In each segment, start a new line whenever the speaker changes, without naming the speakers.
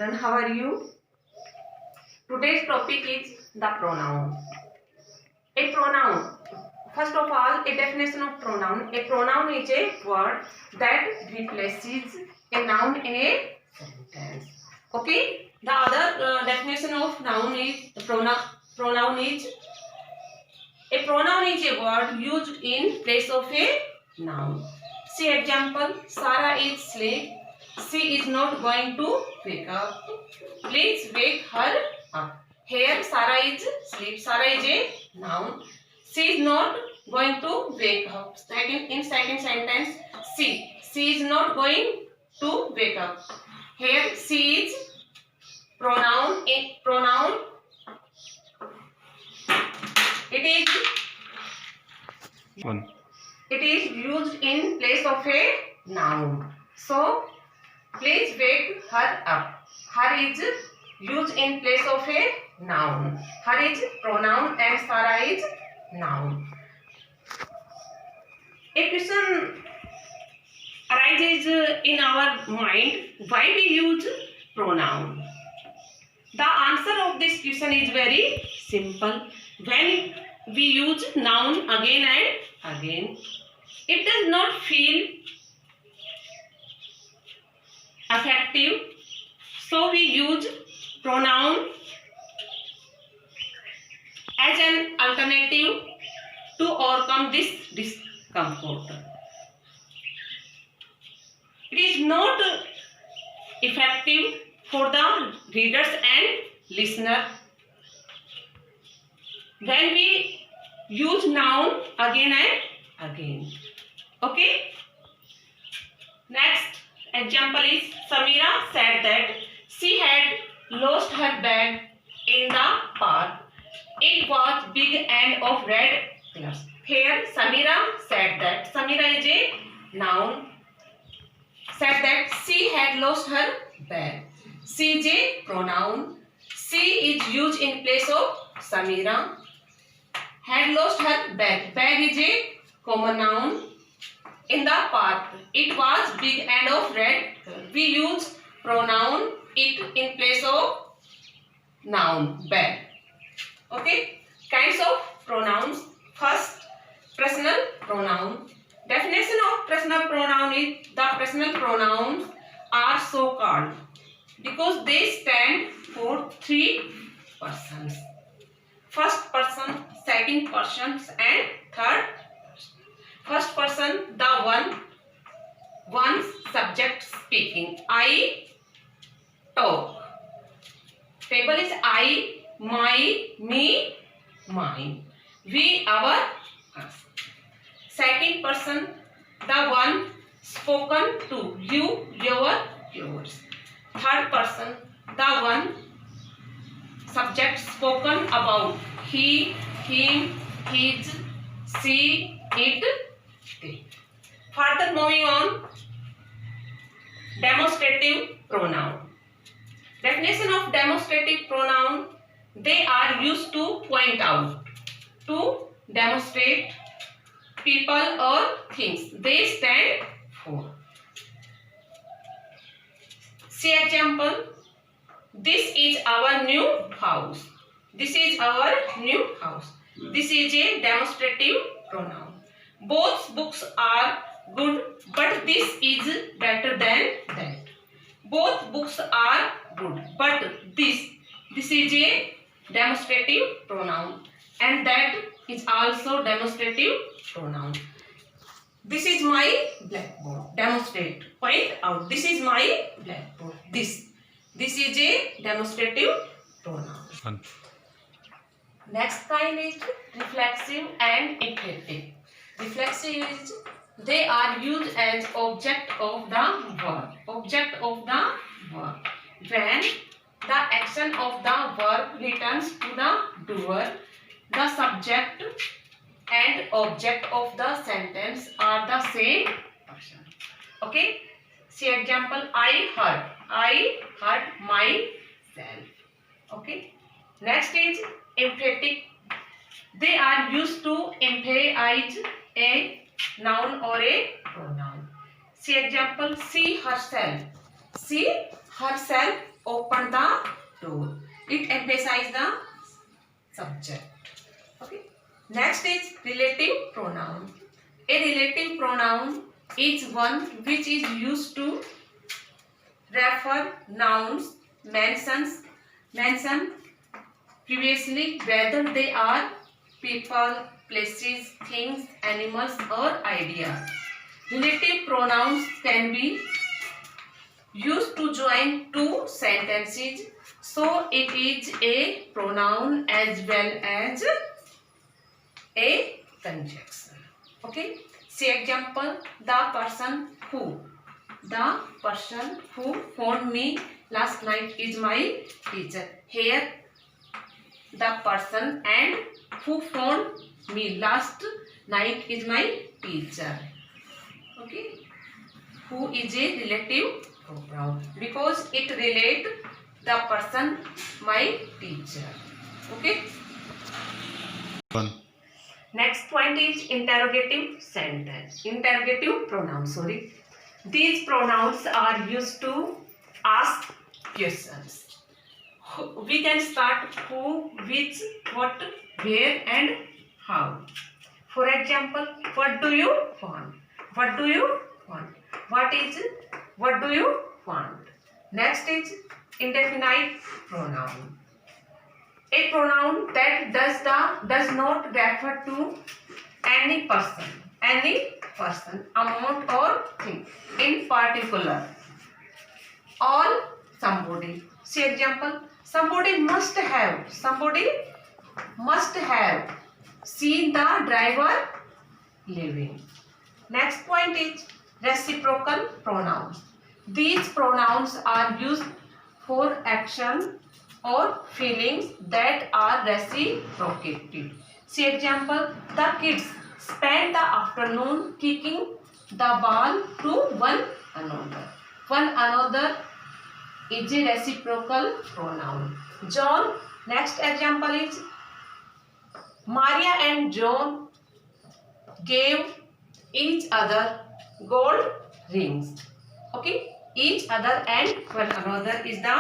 children, how are you? Today's topic is the pronoun. A pronoun. First of all, a definition of pronoun. A pronoun is a word that replaces a noun in a sentence. Okay. The other definition of noun is pronoun is a pronoun is a word used in place of a noun. See example. Sarah is asleep. She is not going to wake up. Please wake her up. Here Sarah is asleep. Sarah is a noun. She is not going to wake up. In second sentence, she is not going to wake up. Here she is pronoun. It is used in place of a noun. So please wake her up. Her is used in place of a noun. Her is pronoun and Sarah is noun. A question arises in our mind, why we use pronoun? The answer of this question is very simple. When we use noun again and again, it does not feel effective, so we use pronoun as an alternative to overcome this discomfort. It is not effective for the readers and listener when we use noun again and again. Okay. Next example is Samira said that she had lost her bag in the park. It was big and of red color. Here Samira said that. Samira is a noun. Said that she had lost her bag. She is a pronoun. She is used in place of Samira. Had lost her bag. Bag is a common noun. In the park, it was big and of red color. We use pronoun it in place of noun bag. Okay. Kinds of pronouns. First, personal pronoun. Definition of personal pronoun is the personal pronouns are so called because they stand for three persons. First person, second person and third. First person, the one subject speaking. I talk. Table is I, my, me, mine. We, our, us. Second person, the one spoken to. You, your, yours. Third person, the one subject spoken about. He, him, his, she, it, they. Further moving on, demonstrative pronoun. Definition of demonstrative pronoun, they are used to point out, to demonstrate people or things they stand for. See example, this is our new house. This is our new house. This is a demonstrative pronoun. Both books are good, but this is better than that. Both books are good, but this is a demonstrative pronoun, and that is also demonstrative pronoun. This is my blackboard. Demonstrate. Point out. This is my blackboard. This is a demonstrative pronoun. Next kind is reflexive and emphatic. Reflexive is they are used as object of the verb. Object of the verb. When the action of the verb returns to the doer, the subject and object of the sentence are the same person. Okay. See example, I hurt myself. Okay. Next is emphatic. They are used to emphasize a noun or a pronoun. See example, she herself opened emphasize the subject. Okay. Next is relative pronoun. A relative pronoun is one which is used to refer nouns mentioned previously, whether they are people, places, things, animals, or ideas. Relative pronouns can be used to join two sentences, so it is a pronoun as well as a conjunction. Okay. Say example: the person who phoned me last night is my teacher. Here, the person and who phoned me last night is my teacher. Okay. Who is a relative pronoun because it relate the person, my teacher. Okay. Next point is interrogative pronoun. These pronouns are used to ask questions. We can start who, which, what, where, and how. For example, what do you want? What do you want? What do you want? Next is indefinite pronoun. A pronoun that does not refer to any person, amount, or thing in particular. All somebody. See example: somebody must have seen the driver leaving. Next point is reciprocal pronouns. These pronouns are used for action or feelings that are reciprocated. See example: the kids spent the afternoon kicking the ball to one another. One another is a reciprocal pronoun. John. Next example is Maria and John gave each other gold rings. Okay, each other and one another is the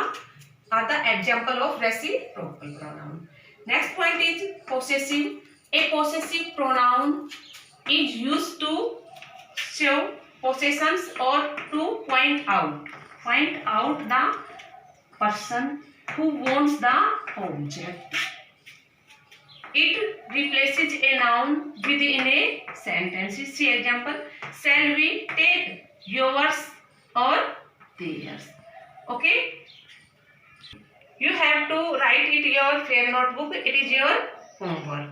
example of reciprocal pronoun. Next point is possessive. A possessive pronoun is used to show possessions or to point out the person who owns the object. It replaces a noun within a sentence. See example: shall we take yours or theirs? Okay. You have to write it in your fair notebook. It is your homework.